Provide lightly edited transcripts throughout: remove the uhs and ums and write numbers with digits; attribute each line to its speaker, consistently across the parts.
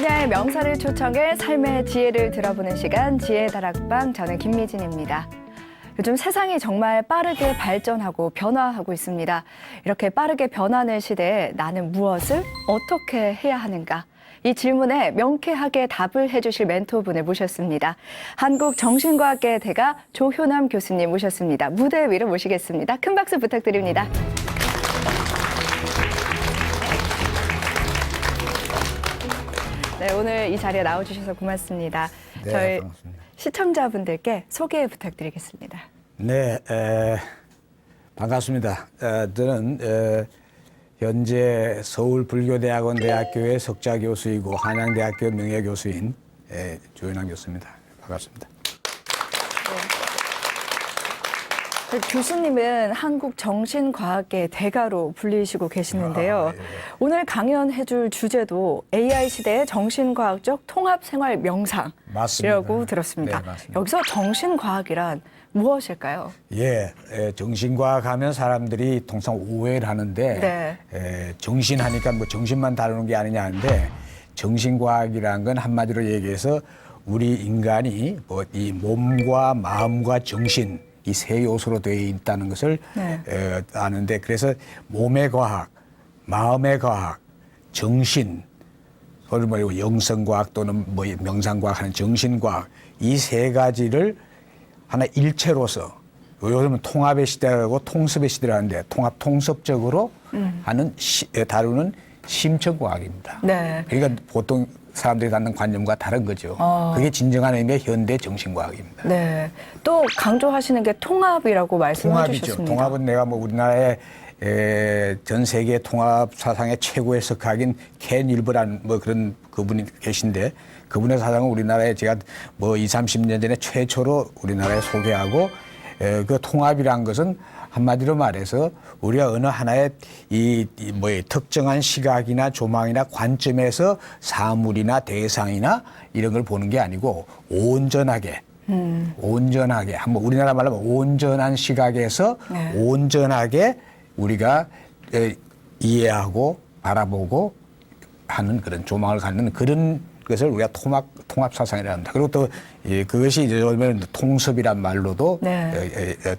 Speaker 1: 분야의 명사를 초청해 삶의 지혜를 들어보는 시간 지혜 다락방, 저는 김미진입니다. 요즘 세상이 정말 빠르게 발전하고 변화하고 있습니다. 이렇게 빠르게 변하는 시대에 나는 무엇을 어떻게 해야 하는가? 이 질문에 명쾌하게 답을 해주실 멘토분을 모셨습니다. 한국정신과학계 대가 조효남 교수님 모셨습니다. 무대 위로 모시겠습니다. 큰 박수 부탁드립니다. 네, 오늘 이 자리에 나와주셔서 고맙습니다.
Speaker 2: 네,
Speaker 1: 저희
Speaker 2: 반갑습니다.
Speaker 1: 시청자분들께 소개 부탁드리겠습니다.
Speaker 2: 네, 반갑습니다. 저는 현재 서울불교대학원 대학교의 석좌 교수이고 한양대학교 명예교수인 조효남 교수입니다. 반갑습니다.
Speaker 1: 교수님은 한국정신과학계 대가로 불리시고 계시는데요.
Speaker 2: 예.
Speaker 1: 오늘 강연해줄 주제도 AI 시대의 정신과학적 통합생활 명상이라고
Speaker 2: 맞습니다.
Speaker 1: 들었습니다.
Speaker 2: 네, 맞습니다.
Speaker 1: 여기서 정신과학이란 무엇일까요?
Speaker 2: 정신과학 하면 사람들이 통상 오해를 하는데 정신하니까 뭐 정신만 다루는 게 아니냐 하는데 정신과학이라는 건 한마디로 얘기해서 우리 인간이 뭐 이 몸과 마음과 정신 이 세 요소로 되어 있다는 것을 아는데, 그래서 몸의 과학, 마음의 과학, 정신, 그걸 뭐 영성과학 또는 뭐 명상과학 하는 정신과학, 이 세 가지를 하나 일체로서, 요즘은 통합의 시대라고 통섭의 시대라는데 통합 통섭적으로 하는 다루는 심층과학입니다.
Speaker 1: 네.
Speaker 2: 그러니까 보통 사람들이 갖는 관념과 다른 거죠. 그게 진정한 의미의 현대 정신과학입니다.
Speaker 1: 네. 또 강조하시는 게 통합이라고 말씀해
Speaker 2: 통합이죠.
Speaker 1: 주셨습니다.
Speaker 2: 통합은 내가 뭐 우리나라의 전 세계 통합 사상의 최고의 석학인 켄 윌버라는 뭐 그런 그분이 계신데, 그분의 사상은 우리나라에 제가 뭐 20, 30년 전에 최초로 우리나라에 소개하고, 그 통합이란 것은 한마디로 말해서 우리가 어느 하나의 특정한 시각이나 조망이나 관점에서 사물이나 대상이나 이런 걸 보는 게 아니고 온전하게 한번 우리나라 말로 하면 온전한 시각에서 온전하게 우리가 이해하고 바라보고 하는 그런 조망을 갖는 그런 것을 우리가 통합 사상이라 합니다. 그리고 또 그것이 이제 통섭이란 말로도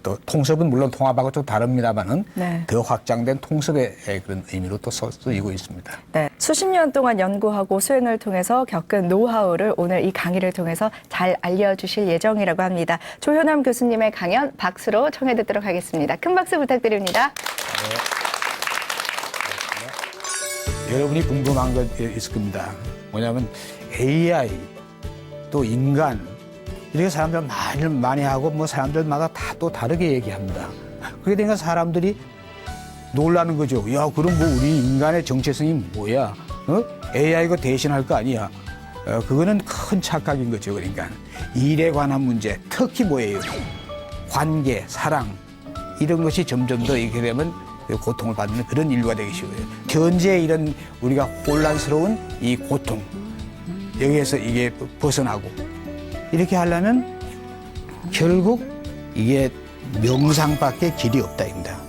Speaker 2: 또 통섭은 물론 통합하고 좀 다릅니다만은 더 확장된 통섭의 그런 의미로 또 쓰이고 있습니다.
Speaker 1: 네, 수십 년 동안 연구하고 수행을 통해서 겪은 노하우를 오늘 이 강의를 통해서 잘 알려주실 예정이라고 합니다. 조효남 교수님의 강연 박수로 청해 듣도록 하겠습니다. 큰 박수 부탁드립니다.
Speaker 2: 여러분이 궁금한 것 있을 겁니다. 뭐냐면 AI 또 인간 이렇게 사람들 많이 하고 뭐 사람들마다 다 또 다르게 얘기합니다. 그렇게 되니까 사람들이 놀라는 거죠. 야, 그럼 뭐 우리 인간의 정체성이 뭐야? AI가 대신할 거 아니야? 그거는 큰 착각인 거죠. 그러니까 일에 관한 문제, 특히 뭐예요? 관계, 사랑 이런 것이 점점 더 이렇게 되면 고통을 받는 그런 인류가 되기 쉬워요. 현재 이런 우리가 혼란스러운 이 고통, 여기에서 이게 벗어나고 이렇게 하려면 결국 이게 명상밖에 길이 없다입니다.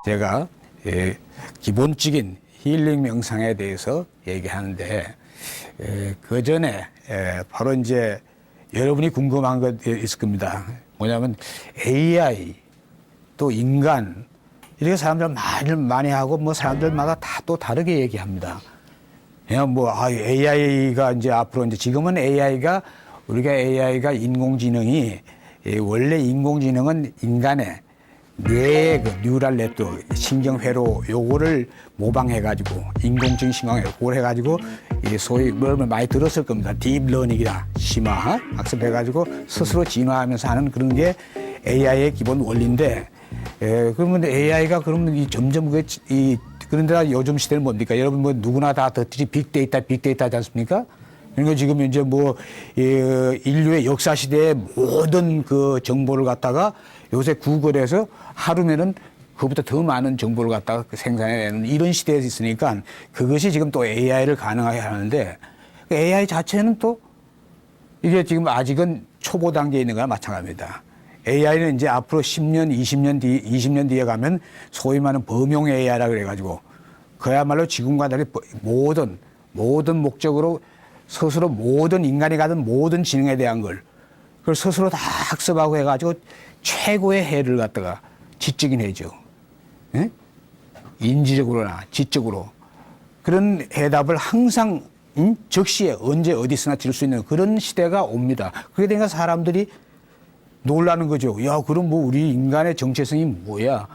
Speaker 2: 제가 기본적인 힐링 명상에 대해서 얘기하는데, 그 전에 바로 이제 여러분이 궁금한 것 있을 겁니다. 뭐냐면 AI 또 인간 이렇게 사람들 많이 하고 뭐 사람들마다 다 또 다르게 얘기합니다. 그냥 뭐 AI가 이제 앞으로 이제 지금은 우리가 AI가 인공지능이 원래 인공지능은 인간의 뇌의 그 뉴럴 네트워크, 신경회로 요거를 모방해가지고 인공지능 신경회로 그걸 해가지고 이 소위 뭘 많이 들었을 겁니다. 딥러닝이다, 심화 학습해가지고 스스로 진화하면서 하는 그런 게 AI의 기본 원리인데, 그러면 AI가 그러면 점점 그런데 요즘 시대는 뭡니까? 여러분 뭐 누구나 다 듣듯이 빅데이터 하지 않습니까? 그러니까 지금 이제 뭐 인류의 역사 시대의 모든 그 정보를 갖다가 요새 구글에서 하루면은 그보다 더 많은 정보를 갖다가 생산해내는 이런 시대에 있으니까 그것이 지금 또 AI를 가능하게 하는데 AI 자체는 또 이게 지금 아직은 초보 단계에 있는 거나 마찬가지입니다. AI는 이제 앞으로 10년, 20년 뒤에 가면 소위 말하는 범용 AI라 그래가지고 그야말로 지금과 달리 모든 목적으로 스스로 모든 인간이 가진 모든 지능에 대한 걸 그걸 스스로 다 학습하고 해가지고 최고의 해를 갖다가 지적인 해죠. 예? 인지적으로나 지적으로 그런 해답을 항상 적시에 언제 어디서나 질 수 있는 그런 시대가 옵니다. 그게 되니까 사람들이 놀라는 거죠. 야, 그럼 뭐 우리 인간의 정체성이 뭐야?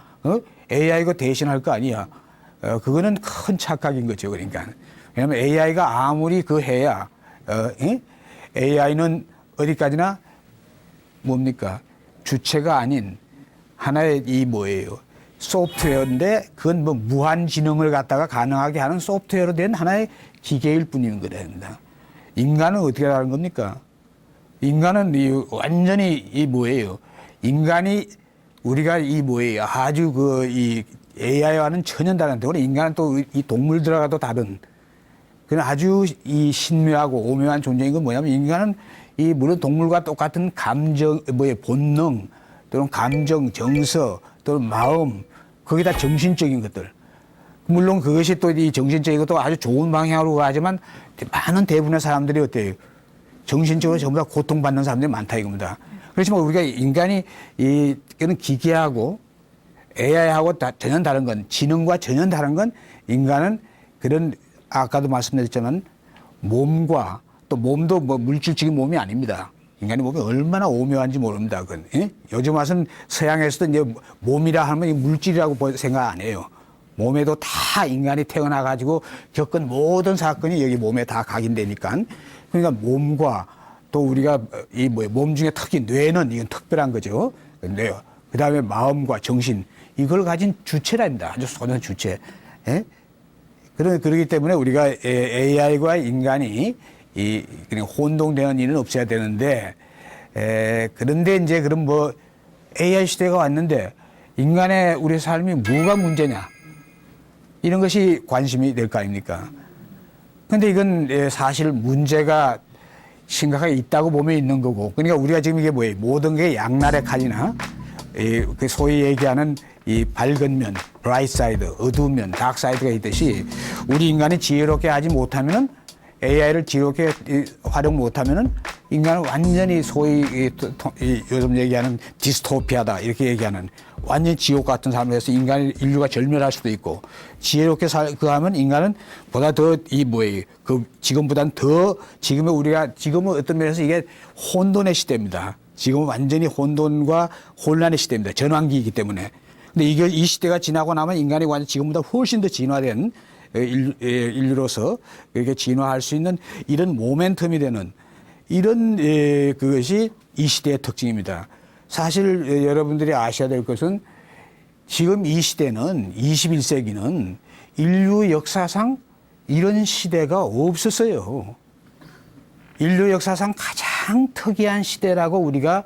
Speaker 2: AI가 대신할 거 아니야? 그거는 큰 착각인 거죠. 그러니까. 왜냐하면 AI가 아무리 그 해야, AI는 어디까지나 뭡니까? 주체가 아닌 하나의 이 뭐예요? 소프트웨어인데 그건 뭐 무한 지능을 갖다가 가능하게 하는 소프트웨어로 된 하나의 기계일 뿐인 거랍니다. 인간은 어떻게 다른 겁니까? 인간은 완전히 이 뭐예요? 인간이 우리가 이 뭐예요? 아주 그 이 AI와는 전혀 다른데, 우리 인간은 또 이 동물들하고도 다른 그런 아주 이 신묘하고 오묘한 존재인 건 뭐냐면 인간은 이 물론 동물과 똑같은 감정, 본능 또는 감정, 정서 또는 마음 거기다 정신적인 것들. 물론 그것이 또 이 정신적인 것도 아주 좋은 방향으로 가지만 많은 대부분의 사람들이 어때요? 정신적으로 전부 다 고통받는 사람들이 많다 이겁니다. 그렇지만 우리가 인간이 이거는 기계하고 AI하고 전혀 다른 건 지능과 전혀 다른 건 인간은 그런 아까도 말씀드렸지만 몸과 또 몸도 뭐 물질적인 몸이 아닙니다. 인간의 몸이 얼마나 오묘한지 모릅니다. 그건. 예? 요즘 와서는 서양에서도 이제 몸이라 하면 물질이라고 생각 안 해요. 몸에도 다 인간이 태어나가지고 겪은 모든 사건이 여기 몸에 다 각인되니까. 그러니까 몸과 또 우리가 이 몸 중에 특히 뇌는 이건 특별한 거죠. 뇌. 그 다음에 마음과 정신. 이걸 가진 주체랍니다. 아주 소중한 주체. 예? 그러기 때문에 우리가 AI와 인간이 그냥 혼동되는 일은 없어야 되는데, 그런데 이제 그럼 뭐 AI 시대가 왔는데 인간의 우리 삶이 뭐가 문제냐? 이런 것이 관심이 될 거 아닙니까? 근데 이건 사실 문제가 심각하게 있다고 보면 있는 거고, 그러니까 우리가 지금 이게 뭐예요? 모든 게 양날의 칼이나 그 소위 얘기하는 이 밝은 면, 브라이트 사이드, 어두운 면, 다크 사이드가 있듯이 우리 인간이 지혜롭게 하지 못하면은 AI를 지혜롭게 활용 못하면은 인간은 완전히 소위 요즘 얘기하는 디스토피아다 이렇게 얘기하는 완전히 지옥 같은 삶을 해서 인류가 절멸할 수도 있고, 지혜롭게 하면 인간은 보다 더 지금보다는 더 지금은 어떤 면에서 이게 혼돈의 시대입니다. 지금은 완전히 혼돈과 혼란의 시대입니다. 전환기이기 때문에. 근데 이 시대가 지나고 나면 인간이 완전 지금보다 훨씬 더 진화된 인류로서 이렇게 진화할 수 있는 이런 모멘텀이 되는 이런 그것이 이 시대의 특징입니다. 사실 여러분들이 아셔야 될 것은 지금 이 시대는 21세기는 인류 역사상 이런 시대가 없었어요. 인류 역사상 가장 특이한 시대라고 우리가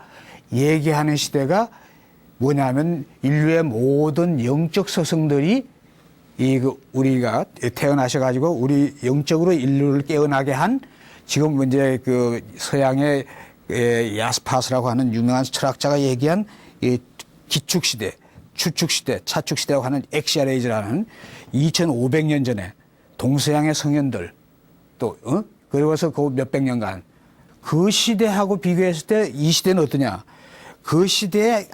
Speaker 2: 얘기하는 시대가 뭐냐면 인류의 모든 영적 서성들이 우리가 태어나셔가지고 우리 영적으로 인류를 깨어나게 한 지금 이제 그 서양의 야스파스라고 하는 유명한 철학자가 얘기한 기축시대, 추축시대, 차축시대라고 하는 엑시아레이즈라는 2500년 전에 동서양의 성현들 또 그러고서 그 몇백 년간 그 시대하고 비교했을 때 이 시대는 어떠냐? 그 시대의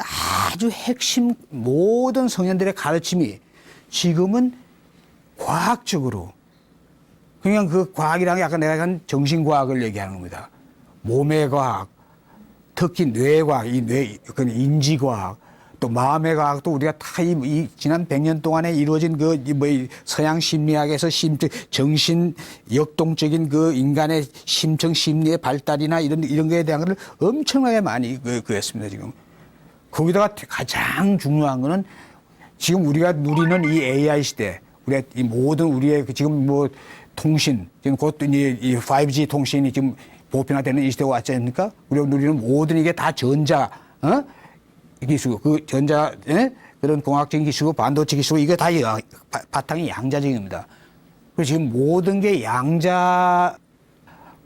Speaker 2: 아주 핵심 모든 성현들의 가르침이 지금은 과학적으로 그냥 그 과학이라는 게 아까 내가 한 정신과학을 얘기하는 겁니다. 몸의 과학, 특히 뇌과학, 그 인지과학, 또 마음의 과학도 우리가 다 지난 100년 동안에 이루어진 서양 심리학에서 정신 역동적인 그 인간의 심청 심리의 발달이나 이런 거에 대한 걸 엄청나게 많이 했습니다, 지금. 거기다가 가장 중요한 거는 지금 우리가 누리는 이 AI 시대, 우리가 이 모든 우리의 지금 통신, 지금 곧 이 5G 통신이 지금 보편화되는 이 시대가 왔지 않습니까? 우리가 누리는 모든 이게 다 전자, 기술, 그 전자, 그런 공학적인 기술, 반도체 기술, 이거 다 바탕이 양자적입니다. 그래서 지금 모든 게 양자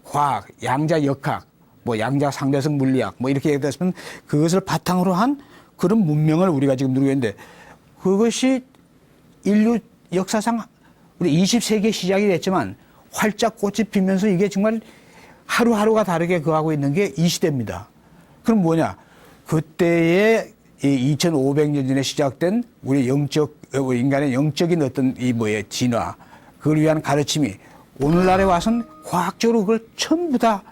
Speaker 2: 과학, 양자 역학, 뭐 양자 상대성 물리학, 뭐 이렇게 얘기했으면 그것을 바탕으로 한 그런 문명을 우리가 지금 누리고 있는데 그것이 인류 역사상 우리 20세기에 시작이 됐지만 활짝 꽃이 피면서 이게 정말 하루하루가 다르게 그하고 있는 게 이 시대입니다. 그럼 뭐냐? 그때의 이 2500년 전에 시작된 우리 인간의 영적인 어떤 진화, 그걸 위한 가르침이 오늘날에 와서는 과학적으로 그걸 전부 다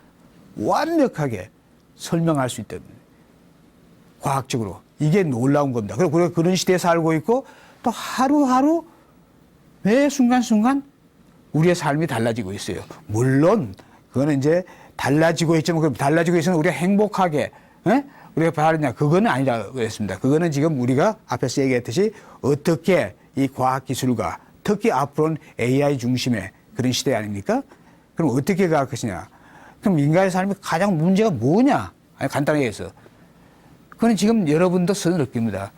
Speaker 2: 완벽하게 설명할 수 있다는 과학적으로. 이게 놀라운 겁니다. 그리고 우리가 그런 시대에 살고 있고 또 하루하루 매 순간순간 우리의 삶이 달라지고 있어요. 물론 그거는 이제 달라지고 있지만 그럼 달라지고 있으면 우리가 행복하게 우리가 바라냐 그거는 아니라고 그랬습니다. 그거는 지금 우리가 앞에서 얘기했듯이 어떻게 이 과학기술과 특히 앞으로는 AI 중심의 그런 시대 아닙니까? 그럼 어떻게 갈 것이냐? 그럼 인간의 삶이 가장 문제가 뭐냐? 아니, 간단하게 해서. 그건 지금 여러분도 선을 느낍니다.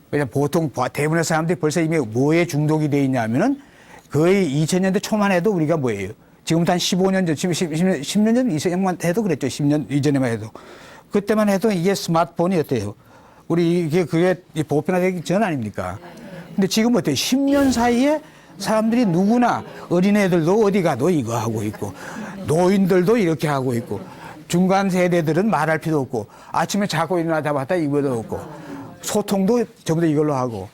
Speaker 2: 왜냐하면 보통 대부분의 사람들이 벌써 이미 뭐에 중독이 돼 있냐면은 거의 2000년대 초만 해도 우리가 뭐예요? 지금부터 한 15년 전, 10년 전, 20년만 해도 그랬죠. 10년 이전에만 해도. 그때만 해도 이게 스마트폰이 어때요? 우리 그게 보편화되기 전 아닙니까? 근데 지금 어때요? 10년 사이에 사람들이 누구나 어린애들도 어디 가도 이거 하고 있고 노인들도 이렇게 하고 있고 중간 세대들은 말할 필요 없고 아침에 자고 일어나자마자 이거도 없고 소통도 전부 다 이걸로 하고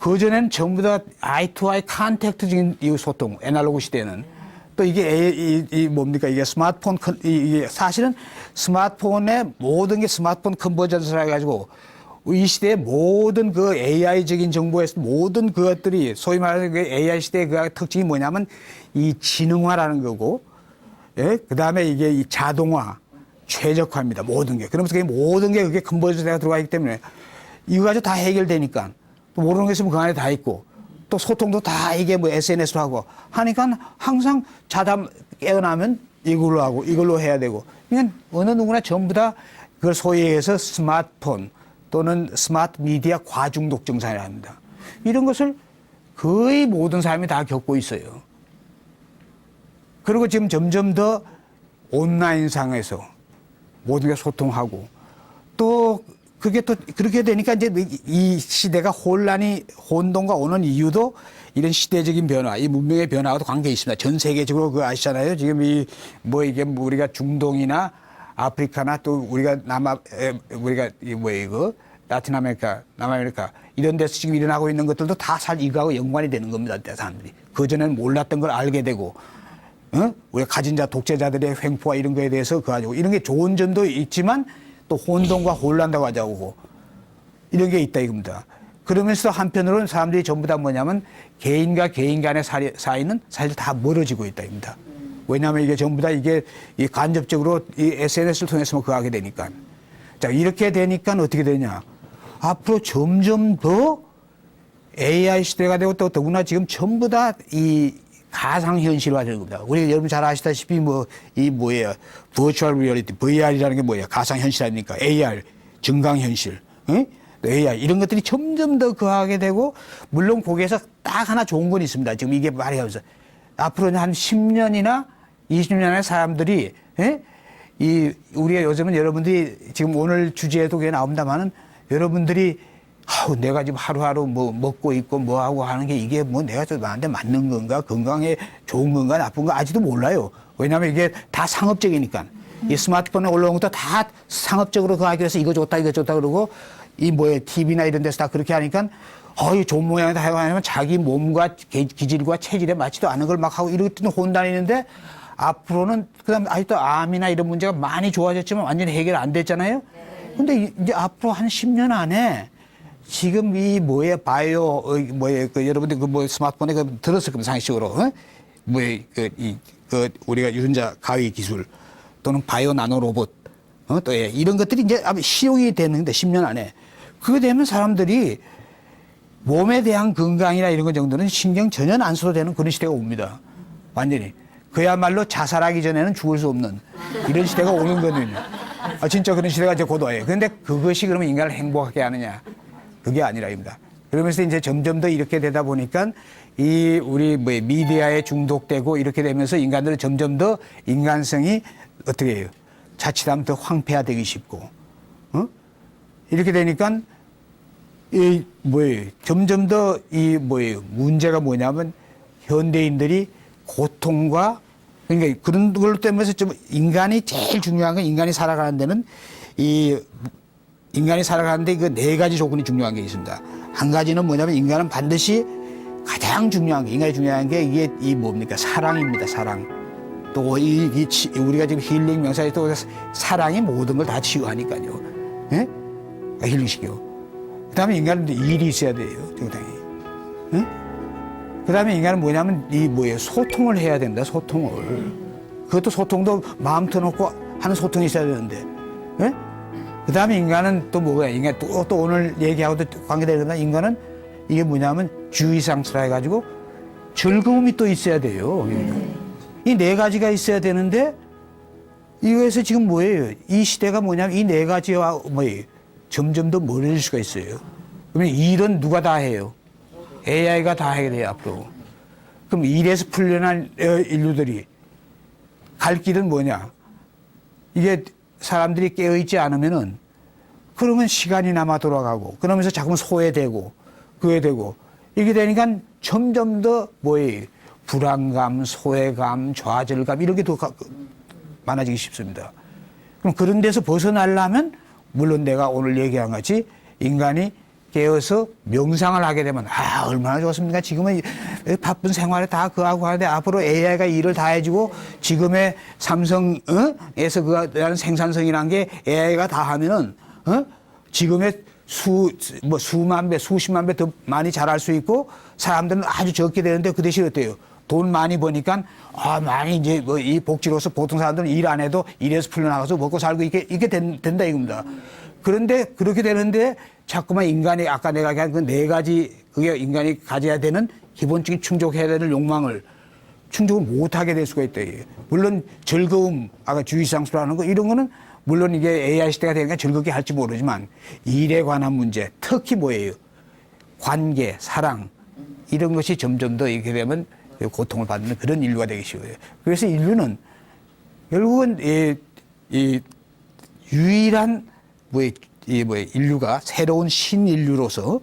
Speaker 2: 그전에는 전부 다 아이 투 아이 컨택트적인 이 소통 애날로그 시대는 또 이게 뭡니까 이게 스마트폰 이게 사실은 스마트폰의 모든 게 스마트폰 컨버전스라 해가지고 이 시대의 모든 그 AI적인 정보에서 모든 그것들이 소위 말하는 그 AI 시대의 그 특징이 뭐냐면 이 지능화라는 거고, 예? 그 다음에 이게 이 자동화, 최적화입니다. 모든 게. 그러면서 그게 모든 게 그게 컨버전스가 들어가 있기 때문에 이거 가지고 다 해결되니까 또 모르는 게 있으면 그 안에 다 있고 또 소통도 다 이게 뭐 SNS로 하고 하니까 항상 자다 깨어나면 이걸로 하고 이걸로 해야 되고 그러니까 어느 누구나 전부 다 그걸 소위 해서 스마트폰 또는 스마트 미디어 과중독 증상이라 합니다. 이런 것을 거의 모든 사람이 다 겪고 있어요. 그리고 지금 점점 더 온라인상에서 모든 게 소통하고 또 그게 또 그렇게 되니까 이제 이 시대가 혼돈과 오는 이유도 이런 시대적인 변화, 이 문명의 변화와도 관계 있습니다. 전 세계적으로 그거 아시잖아요. 지금 이게 우리가 중동이나 아프리카나 또 우리가 우리가 이거 라틴 아메리카, 남아메리카 이런 데서 지금 일어나고 있는 것들도 다 사실 이거하고 연관이 되는 겁니다. 사람들이. 그전에는 몰랐던 걸 알게 되고, 우리가 가진 자, 독재자들의 횡포와 이런 거에 대해서 그 가지고 이런 게 좋은 점도 있지만 또 혼돈과 혼란도 가져오고 이런 게 있다 이겁니다. 그러면서 한편으로는 사람들이 전부 다 뭐냐면 개인과 개인 간의 사이는 사실 다 멀어지고 있다 이겁니다. 왜냐하면 이게 전부 다 이게 간접적으로 이 SNS를 통해서만 그거 하게 되니까. 자, 이렇게 되니까 어떻게 되냐. 앞으로 점점 더 AI 시대가 되고 또 더구나 지금 전부 다 이 가상현실화 되는 겁니다. 우리 여러분 잘 아시다시피 Virtual Reality, VR이라는 게 뭐예요? 가상현실 아닙니까? AR, 증강현실, AI 이런 것들이 점점 더 거하게 되고 물론 거기에서 딱 하나 좋은 건 있습니다. 지금 이게 말이면서 앞으로는 한 10년이나 20년 안에 사람들이 우리가 요즘은 여러분들이 지금 오늘 주제에도 그게 나옵니다만은 여러분들이 내가 지금 하루하루 뭐 먹고 있고 뭐 하고 하는 게 이게 뭐 내가 나한테 맞는 건가 건강에 좋은 건가 나쁜 건가 아직도 몰라요. 왜냐하면 이게 다 상업적이니까 이 스마트폰에 올라온 것도 다 상업적으로 하기 위해서 이거 좋다 그러고 TV나 이런 데서 다 그렇게 하니까 이 좋은 모양이다 하면 자기 몸과 기질과 체질에 맞지도 않은 걸 막 하고 이렇게 혼다니는데 앞으로는 그다음에 아직도 암이나 이런 문제가 많이 좋아졌지만 완전히 해결 안 됐잖아요. 근데 이제 앞으로 한 10년 안에 지금 바이오 여러분들 스마트폰에 들었을 겁니다. 상식적으로 우리가 유전자 가위 기술 또는 바이오 나노 로봇 또 이런 것들이 이제 시용이 되는데 10년 안에 그게 되면 사람들이 몸에 대한 건강이나 이런 것 정도는 신경 전혀 안 써도 되는 그런 시대가 옵니다. 완전히. 그야말로 자살하기 전에는 죽을 수 없는 이런 시대가 오는 거거든요. 진짜 그런 시대가 이제 곧 와요. 그런데 그것이 그러면 인간을 행복하게 하느냐? 그게 아니라입니다. 그러면서 이제 점점 더 이렇게 되다 보니까 이 우리 미디어에 중독되고 이렇게 되면서 인간들은 점점 더 인간성이 어떻게 해요? 자칫하면 더 황폐화되기 쉽고, 이렇게 되니까 점점 더 문제가 뭐냐면 현대인들이 고통과 그러니까 그런 걸로 때문에 좀 인간이 제일 중요한 건 인간이 살아가는 데는 인간이 살아가는데 그 네 가지 조건이 중요한 게 있습니다. 한 가지는 뭐냐면 인간은 반드시 가장 중요한 게 인간이 중요한 게 이게 뭡니까? 사랑입니다. 사랑. 또 우리가 지금 힐링 명사에 또 사랑이 모든 걸 다 치유하니까요. 예? 힐링시켜. 그다음에 인간은 일이 있어야 돼요. 정당히. 예? 그다음에 인간은 뭐냐면 소통을 해야 된다. 소통을. 그것도 소통도 마음 터놓고 하는 소통이 있어야 되는데. 예? 그다음에 인간은 또 뭐야? 인간 또 오늘 얘기하고도 관계되는 인간은 이게 뭐냐면 주의상스라 해가지고 즐거움이 또 있어야 돼요. 이 네 가지가 있어야 되는데 이거에서 지금 뭐예요? 이 시대가 뭐냐면 이 네 가지와 점점 더 멀어질 수가 있어요. 그러면 일은 누가 다 해요? AI가 다 하게 돼요, 앞으로. 그럼 일에서 풀려난 인류들이 갈 길은 뭐냐? 이게 사람들이 깨어있지 않으면은 그러면 시간이 남아 돌아가고 그러면서 자꾸만 소외되고 그게 되고 이렇게 되니까 점점 더 불안감, 소외감, 좌절감 이런 게 더 많아지기 쉽습니다. 그럼 그런 데서 벗어나려면 물론 내가 오늘 얘기한 같이 인간이 깨어서 명상을 하게 되면 얼마나 좋습니까? 지금은 바쁜 생활에 다 그하고 하는데 앞으로 AI가 일을 다 해주고 지금의 삼성에서 그하는 생산성이란 게 AI가 다 하면은 지금의 수만 배, 수십만 배 더 많이 자랄 수 있고 사람들은 아주 적게 되는데 그 대신 어때요? 돈 많이 버니까 많이 이제 이 복지로서 보통 사람들은 일 안 해도 일에서 풀려나가서 먹고 살고 이게 된다 이겁니다. 그런데 그렇게 되는데 자꾸만 인간이 아까 내가 얘기한 그 네 가지 그게 인간이 가져야 되는 기본적인 충족해야 되는 욕망을 충족을 못하게 될 수가 있다. 물론 즐거움 아까 주의상수라는 거 이런 거는 물론 이게 AI 시대가 되니까 즐겁게 할지 모르지만 일에 관한 문제 특히 뭐예요? 관계, 사랑 이런 것이 점점 더 이렇게 되면 고통을 받는 그런 인류가 되기 쉬워요. 그래서 인류는 결국은 이 유일한 인류가 새로운 신인류로서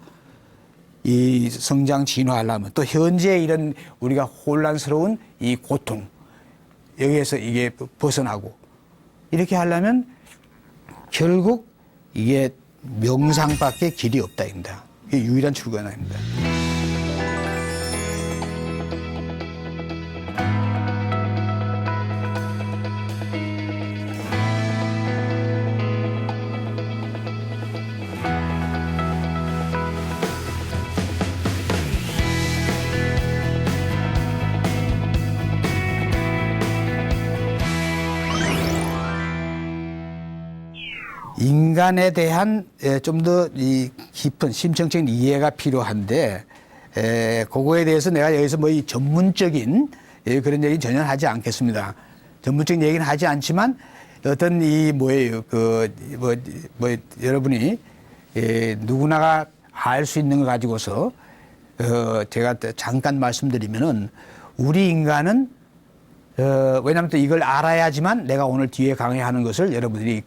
Speaker 2: 이 성장 진화하려면 또 현재 이런 우리가 혼란스러운 이 고통 여기에서 이게 벗어나고 이렇게 하려면 결국 이게 명상밖에 길이 없다 입니다. 이게 유일한 출구입니다. 인간에 대한 좀 더 이 깊은 심층적인 이해가 필요한데 그거에 대해서 내가 여기서 이 전문적인 그런 얘기는 전혀 하지 않겠습니다. 전문적인 얘기는 하지 않지만 어떤 여러분이 누구나가 알 수 있는 거 가지고서 제가 잠깐 말씀드리면은 우리 인간은 왜냐하면 또 이걸 알아야지만 내가 오늘 뒤에 강의하는 것을 여러분들이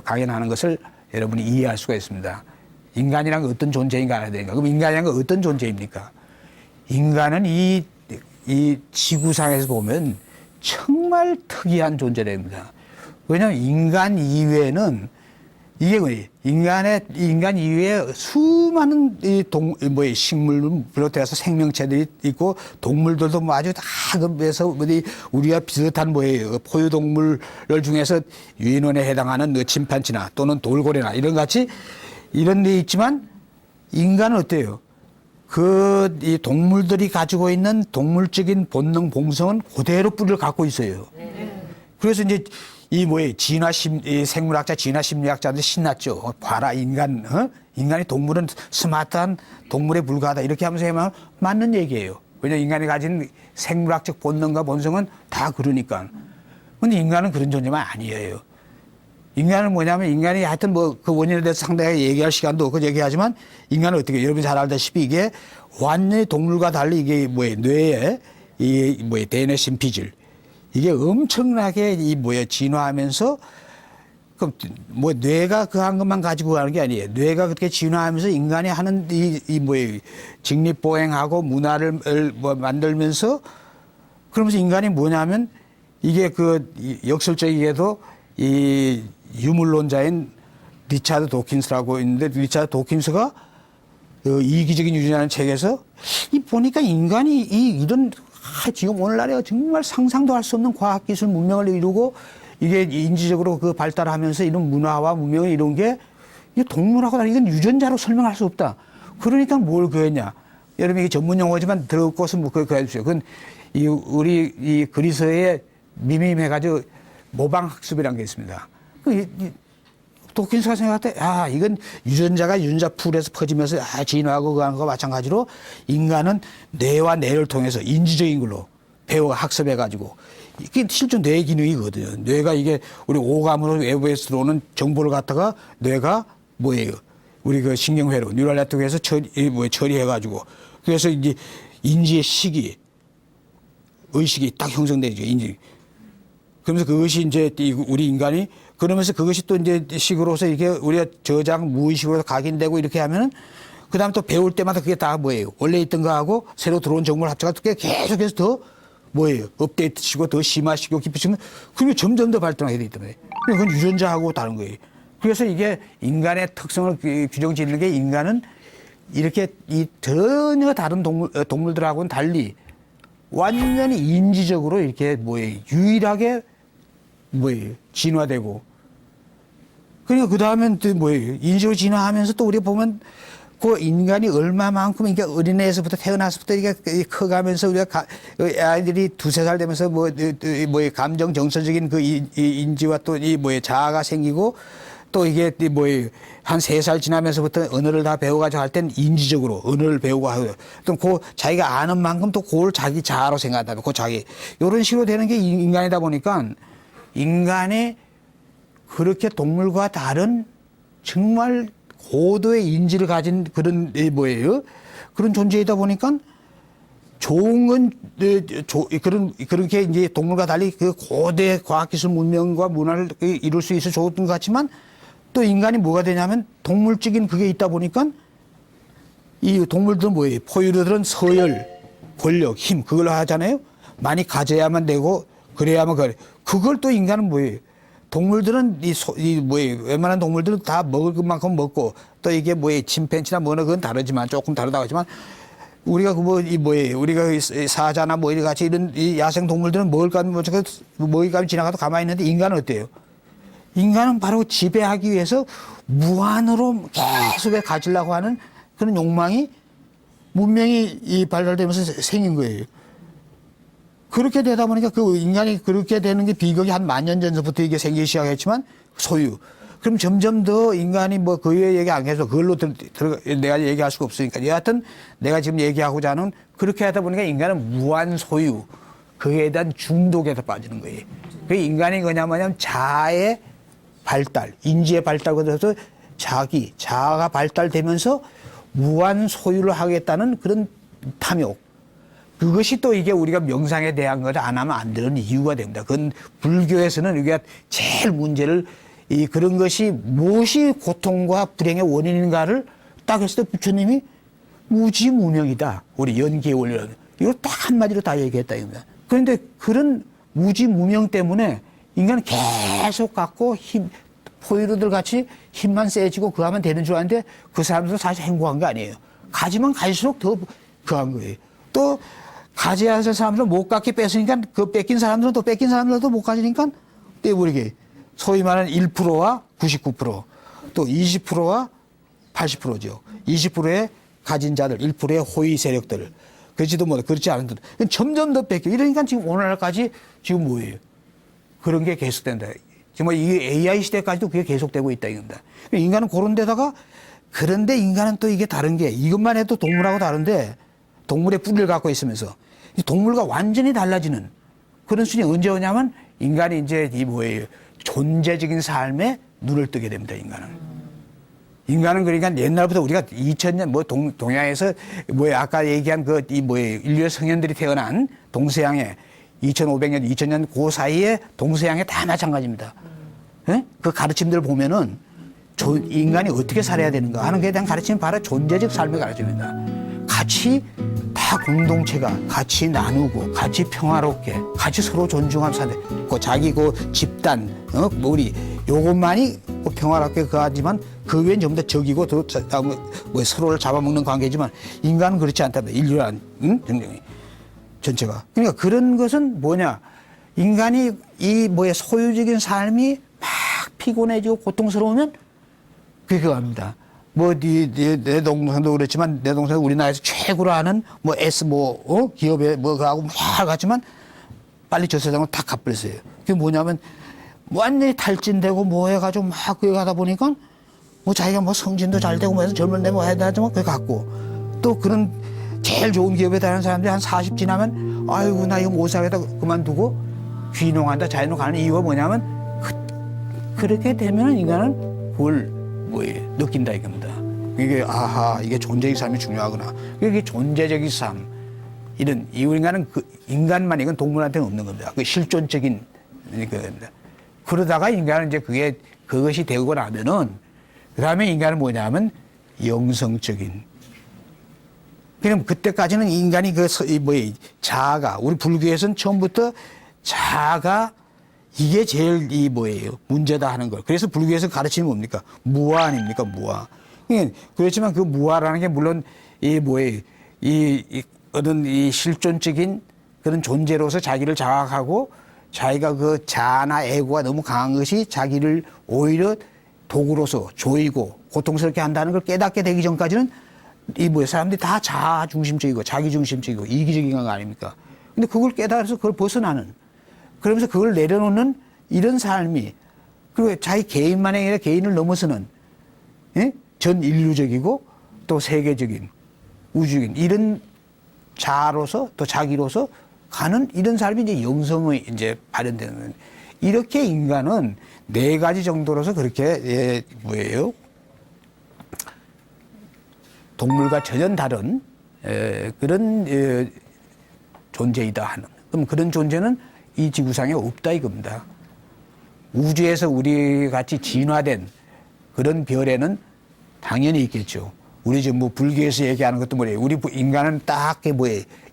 Speaker 2: 강연하는 것을 여러분이 이해할 수가 있습니다. 인간이란 건 어떤 존재인가 알아야 되니까. 그럼 인간이란 건 어떤 존재입니까? 인간은 이 지구상에서 보면 정말 특이한 존재랍니다. 왜냐하면 인간 이외에는 이게 뭐예요? 인간 이외에 수많은 식물 비롯해서 생명체들이 있고 동물들도 아주 다 그래서 우리가 비슷한 포유동물 중에서 유인원에 해당하는 침판치나 또는 돌고래나 이런 같이 이런 데 있지만 인간은 어때요? 이 동물들이 가지고 있는 동물적인 본능, 봉성은 그대로 뿌리를 갖고 있어요. 그래서 이제 생물학자, 진화심리학자들 신났죠. 봐라, 인간이 동물은 스마트한 동물에 불과하다. 이렇게 하면서 하면 맞는 얘기예요. 왜냐하면 인간이 가진 생물학적 본능과 본성은 다 그러니까. 근데 인간은 그런 존재만 아니에요. 인간은 뭐냐면 인간이 하여튼 뭐 그 원인에 대해서 상당히 얘기할 시간도 없고 얘기하지만 인간은 어떻게 여러분이 잘 알다시피 이게 완전히 동물과 달리 이게 뭐예요 뇌에 이 뭐예요 DNA 심피질 이게 엄청나게 이 뭐예요 진화하면서 그 뭐 뇌가 그 한 것만 가지고 가는 게 아니에요. 뇌가 그렇게 진화하면서 인간이 하는 이 뭐예요 직립보행하고 문화를 뭐 만들면서 그러면서 인간이 뭐냐면 이게 그 역설적이게도 이 유물론자인 리차드 도킨스라고 있는데 리차드 도킨스가 이기적인 유전이라는 책에서 이 보니까 인간이 이런 지금 오늘날에 정말 상상도 할 수 없는 과학기술 문명을 이루고 이게 인지적으로 그 발달하면서 이런 문화와 문명을 이룬 게 이 동물하고 다른 이건 유전자로 설명할 수 없다. 그러니까 뭘 그랬냐. 여러분 이게 전문 용어지만 들었고서 뭐 그거 해주세요. 그건 우리 이 그리스의 미미해가지고 모방학습이라는 게 있습니다. 도킨스가 생각할 때, 이건 유전자가 유전자 풀에서 퍼지면서, 진화하고 그하는 것과 마찬가지로 인간은 뇌와 뇌를 통해서 인지적인 걸로 배워 학습해가지고, 이게 실제 뇌 기능이거든요. 뇌가 이게 우리 오감으로 외부에서 들어오는 정보를 갖다가 뇌가 뭐예요? 우리 그 신경회로, 뉴럴 네트워크에서 처리해가지고, 그래서 이제 인지의 시기, 의식이 딱 형성되죠. 인지. 그러면서 그것이 이제 우리 인간이 그러면서 그것이 또 이제 식으로서 이게 우리가 저장 무의식으로 각인되고 이렇게 하면은 그 다음에 또 배울 때마다 그게 다 뭐예요. 원래 있던 거하고 새로 들어온 정보를 합쳐가 계속해서 더 뭐예요. 업데이트시고 더 심화시키고 깊이시면 그게 점점 더 발전하게 돼 있단 말이에요. 그건 유전자하고 다른 거예요. 그래서 이게 인간의 특성을 규정 짓는 게 인간은 이렇게 이 전혀 다른 동물들하고는 달리 완전히 인지적으로 이렇게 뭐예요. 유일하게 뭐예요. 진화되고. 그러니까 그 다음엔 또 뭐예요. 인지로 진화하면서 또 우리가 보면 그 인간이 얼마만큼 이게 어린애에서부터 태어나서부터 이게 커가면서 우리가 아이들이 2-3살 되면서 뭐 감정 정서적인 그 인지와 또 이 뭐예요. 자아가 생기고 또 이게 뭐예요. 한 3살 지나면서부터 언어를 다 배워가지고 할 땐 인지적으로 언어를 배우고 하고 또 그 자기가 아는 만큼 또 그걸 자기 자아로 생각한다면 그 자기 이런 식으로 되는 게 인간이다 보니까 인간이 그렇게 동물과 다른 정말 고도의 인지를 가진 그런 뭐예요? 그런 존재이다 보니까 좋은 건 그렇게 이제 동물과 달리 그 고대 과학기술 문명과 문화를 이룰 수 있어 좋은 것 같지만 또 인간이 뭐가 되냐면 동물적인 그게 있다 보니까 이 동물들은 뭐예요? 포유류들은 서열, 권력, 힘 그걸로 하잖아요. 많이 가져야만 되고 그래야만 그래. 그걸 또 인간은 뭐예요? 동물들은 뭐예요? 웬만한 동물들은 다 먹을 것만큼 먹고 또 이게 뭐예요? 침팬지나 뭐나 그건 다르지만 조금 다르다고 하지만 우리가 뭐예요? 우리가 사자나 뭐 이런 같이 이런 이 야생 동물들은 먹을감이 지나가도 가만히 있는데 인간은 어때요? 인간은 바로 지배하기 위해서 무한으로 계속 가지려고 하는 그런 욕망이 문명이 발달되면서 생긴 거예요. 그렇게 되다 보니까 그 인간이 그렇게 되는 게 비극이 한 10,000년 전부터 이게 생기기 시작했지만 소유. 그럼 점점 더 인간이 뭐 그 외에 얘기 안 해서 그걸로 내가 얘기할 수가 없으니까. 여하튼 내가 지금 얘기하고자 하는 그렇게 하다 보니까 인간은 무한 소유. 그에 대한 중독에서 빠지는 거예요. 그 인간이 뭐냐면 자아의 발달, 인지의 발달과 더해서 자아가 발달되면서 무한 소유를 하겠다는 그런 탐욕. 그것이 또 이게 우리가 명상에 대한 것을 안 하면 안 되는 이유가 됩니다. 그건 불교에서는 우리가 제일 문제를 그런 것이 무엇이 고통과 불행의 원인인가를 딱 했을 때 부처님이 무지무명이다. 우리 연기의 원리라는. 이걸 딱 한마디로 다 얘기했다. 이겁니다. 그런데 그런 무지무명 때문에 인간은 계속 갖고 포유류들 같이 힘만 세지고 그거 하면 되는 줄 아는데 그 사람들은 사실 행복한 게 아니에요. 가지면 갈수록 더 그한 거예요. 또 가져야 할 사람들은 못 갖게 뺏으니까 그 뺏긴 사람들은 또 뺏긴 사람들도 못 가지니까 떼버리게. 소위 말하는 1%와 99%, 또 20%와 80%죠. 20%의 가진 자들, 1%의 호의 세력들. 그렇지도 뭐 그렇지 않은 들. 점점 더 뺏겨. 이러니까 지금 오늘날까지 지금 뭐예요? 그런 게 계속된다. 정말 이 AI 시대까지도 그게 계속되고 있다 이겁니다. 인간은 그런 데다가 그런데 인간은 또 이게 다른 게 이것만 해도 동물하고 다른데 동물의 뿌리를 갖고 있으면서 이 동물과 완전히 달라지는 그런 순이 언제 오냐면 인간이 이제 이 뭐예요? 존재적인 삶에 눈을 뜨게 됩니다, 인간은. 인간은 그러니까 옛날부터 우리가 2000년 뭐 동양에서 뭐 아까 얘기한 그 이 뭐예요? 인류의 성현들이 태어난 동서양에 2500년, 2000년 그 사이에 동서양에 다 마찬가지입니다. 예? 그 가르침들을 보면은 인간이 어떻게 살아야 되는가 하는 것에 대한 가르침이 바로 존재적 삶의 가르침입니다. 같이 다 공동체가 같이 나누고 같이 평화롭게 같이 서로 존중하면서 사는 그 자기 그 집단 뭐 우리 요것만이 평화롭게 그하지만 그 외엔 전부 다 적이고 뭐 서로를 잡아먹는 관계지만 인간은 그렇지 않답니다. 인류란 전체가. 그러니까 그런 것은 뭐냐? 인간이 이 뭐의 소유적인 삶이 막 피곤해지고 고통스러우면 그게 그겁니다. 뭐 내 동생도 그렇지만 내 동생은 우리나라에서 최고로 하는 뭐 기업에 뭐 그하고 막 같지만 빨리 저 세상을 다 갚버렸어요. 그게 뭐냐면 완전히 탈진되고 뭐 해가지고 막 그거 하다 보니까 뭐 자기가 뭐 성진도 잘 되고 뭐 해서 젊을 때 뭐 해야 되지만 그게 갖고 또 그런 제일 좋은 기업에 다니는 사람들이 한 40 지나면 아이고 나 이거 못 살겠다 그만두고 귀농한다 자연으로 가는 이유가 뭐냐면 그렇게 되면 인간은 그걸 뭐예요 느낀다 이겁니다. 이게 이게 존재의 삶이 중요하구나. 이게 존재적인 삶 이런 이 인간은 그 인간만 이건 동물한테는 없는 겁니다. 그 실존적인 겁니다. 그러다가 인간은 이제 그것이 되고 나면은 그 다음에 인간은 뭐냐면 영성적인. 그럼 그때까지는 인간이 자아가 우리 불교에서는 처음부터 자아가 이게 제일 문제다 하는 걸. 그래서 불교에서 가르치는 뭡니까? 무아 아닙니까? 무아. 그렇지만 그 무아라는 게 물론 어떤 이 실존적인 그런 존재로서 자기를 자각하고 자기가 그 자아나 애고가 너무 강한 것이 자기를 오히려 도구로서 조이고 고통스럽게 한다는 걸 깨닫게 되기 전까지는 사람들이 다 자아 중심적이고 자기 중심적이고 이기적인 거 아닙니까? 근데 그걸 깨달아서 그걸 벗어나는 그러면서 그걸 내려놓는 이런 삶이 그리고 자기 개인만이 아니라 개인을 넘어서는 전 인류적이고 또 세계적인 우주적인 이런 자아로서 또 자기로서 가는 이런 삶이 이제 영성의 이제 발현되는 이렇게 인간은 4가지 정도로서 그렇게 동물과 전혀 다른 그런 존재이다 하는 그럼 그런 존재는 이 지구상에 없다 이겁니다. 우주에서 우리 같이 진화된 그런 별에는 당연히 있겠죠. 우리 지금 불교에서 얘기하는 것도 우리 인간은 딱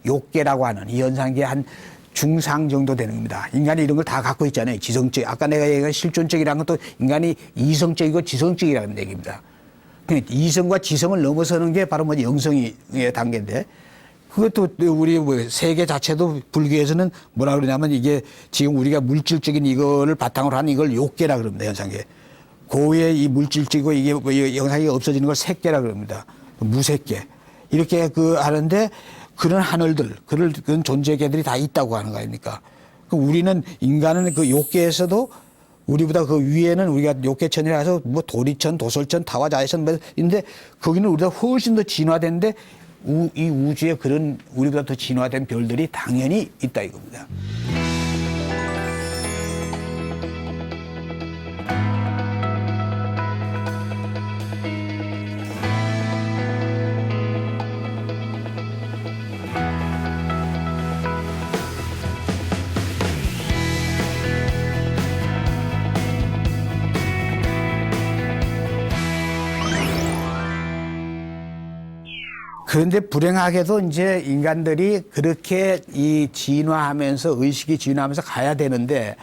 Speaker 2: 욕계라고 하는 이 현상계 한 중상 정도 되는 겁니다. 인간이 이런 걸 다 갖고 있잖아요. 지성적. 아까 내가 얘기한 실존적이라는 것도 인간이 이성적이고 지성적이라는 얘기입니다. 이성과 지성을 넘어서는 게 바로 영성의 단계인데 그것도 우리 세계 자체도 불교에서는 뭐라 그러냐면 이게 지금 우리가 물질적인 이거를 바탕으로 한 이걸 욕계라 그럽니다. 현상계. 고의 이 물질적이고 이게 영상이 없어지는 걸 색계라 그럽니다. 무색계. 이렇게 하는데 그런 하늘들, 그런 존재계들이 다 있다고 하는 거 아닙니까? 우리는 인간은 그 욕계에서도 우리보다 그 위에는 우리가 욕계천이라 해서 도리천, 도솔천, 타화자해천 인데 거기는 우리보다 훨씬 더 진화된데 이 우주에 그런 우리보다 더 진화된 별들이 당연히 있다 이겁니다. 그런데 불행하게도 이제 인간들이 그렇게 이 진화하면서 의식이 진화하면서 가야 되는데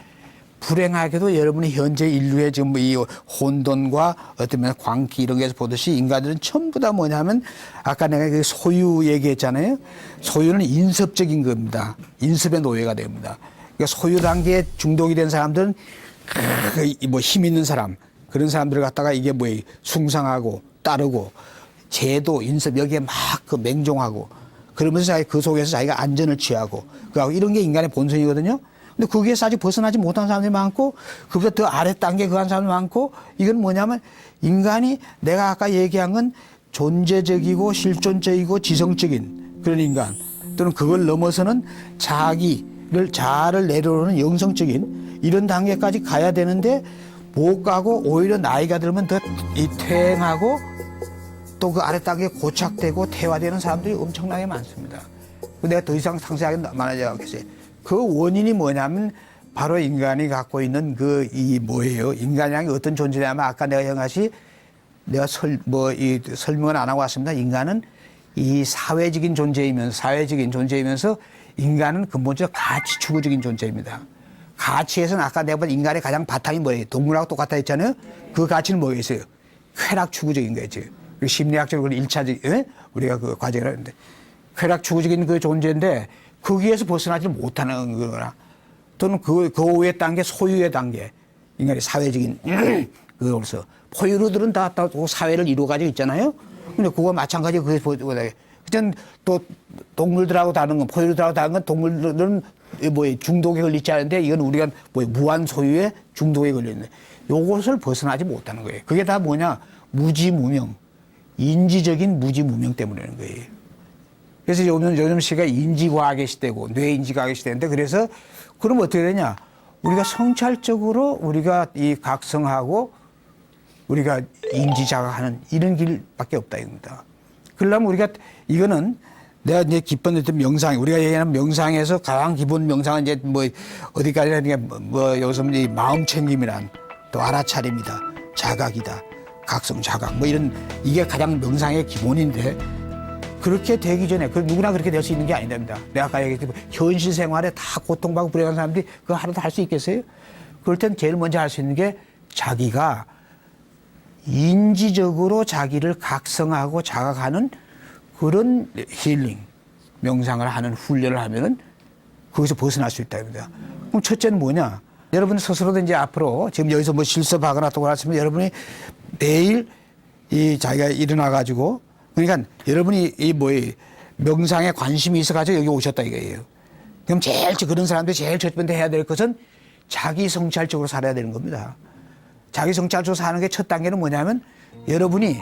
Speaker 2: 불행하게도 여러분이 현재 인류의 지금 이 혼돈과 어떤 면에서 광기 이런 게서 보듯이 인간들은 전부 다 뭐냐면 아까 내가 그 소유 얘기했잖아요. 소유는 인습적인 겁니다. 인습의 노예가 됩니다. 그러니까 소유 단계에 중독이 된 사람들은 힘 있는 사람 그런 사람들을 갖다가 이게 숭상하고 따르고 제도, 인습 여기에 막 맹종하고 그러면서 그 속에서 자기가 안전을 취하고 그하고 이런 게 인간의 본성이거든요. 근데 거기에서 아직 벗어나지 못한 사람들이 많고 그보다 더 아래 단계 그 한 사람이 많고 이건 뭐냐면 인간이 내가 아까 얘기한 건 존재적이고 실존적이고 지성적인 그런 인간 또는 그걸 넘어서는 자아를 내려오는 영성적인 이런 단계까지 가야 되는데 못 가고 오히려 나이가 들면 더 이 퇴행하고 또 그 아래 단계에 고착되고 퇴화되는 사람들이 엄청나게 많습니다. 내가 더 이상 상세하게 말하지 않겠어요. 그 원인이 뭐냐면 바로 인간이 갖고 있는 뭐예요? 인간이라는 게 어떤 존재냐면 아까 내가 형아씨 내가 설명은 안 하고 왔습니다. 인간은 이 사회적인 존재이면서 인간은 근본적으로 가치 추구적인 존재입니다. 가치에서는 아까 내가 본 인간의 가장 바탕이 뭐예요? 동물하고 똑같다 했잖아요. 그 가치는 뭐겠어요? 쾌락 추구적인 거죠. 심리학적으로 1차적 우리가 그 과정을 하는데 쾌락 추구적인 그 존재인데 거기에서 벗어나지 못하는 거거나 또는 그 후의 단계 소유의 단계 인간의 사회적인 그로서 포유류들은 다 사회를 이루어 가지고 있잖아요. 근데 그거 마찬가지로 그게 그전 또 동물들하고 다른 건 포유류들하고 다른 건 동물들은 중독에 걸리지 않은데 이건 우리가 무한 소유의 중독에 걸렸는데 요것을 벗어나지 못하는 거예요. 그게 다 뭐냐 무지무명 인지적인 무지무명 때문이라는 거예요. 그래서 요즘 시가 인지과학의 시대고 뇌인지과학의 시대인데 그래서 그럼 어떻게 되냐 우리가 성찰적으로 우리가 이 각성하고 우리가 인지자각하는 이런 길밖에 없다 이겁니다. 그러려면 우리가 이거는 내가 이제 기본했던 명상 우리가 얘기하는 명상에서 가장 기본 명상은 이제 어디까지 하는 게 여기서 이 마음 챙김이란 또 알아차림이다 자각이다 각성 자각 이런 이게 가장 명상의 기본인데 그렇게 되기 전에 누구나 그렇게 될 수 있는 게 아닙니다. 내가 아까 얘기했듯이 현실 생활에 다 고통받고 불행한 사람들이 그거 하루도 할 수 있겠어요? 그럴 땐 제일 먼저 할 수 있는 게 자기가 인지적으로 자기를 각성하고 자각하는 그런 힐링, 명상을 하는 훈련을 하면은 거기서 벗어날 수 있답니다. 그럼 첫째는 뭐냐? 여러분 스스로도 이제 앞으로 지금 여기서 실습하거나 또 그렇지만 여러분이 내일 자기가 일어나가지고 그러니까 여러분이 명상에 관심이 있어가지고 여기 오셨다 이거예요. 그럼 그런 사람들이 제일 첫 번째 해야 될 것은 자기 성찰적으로 살아야 되는 겁니다. 자기 성찰적으로 사는 게 첫 단계는 뭐냐면 여러분이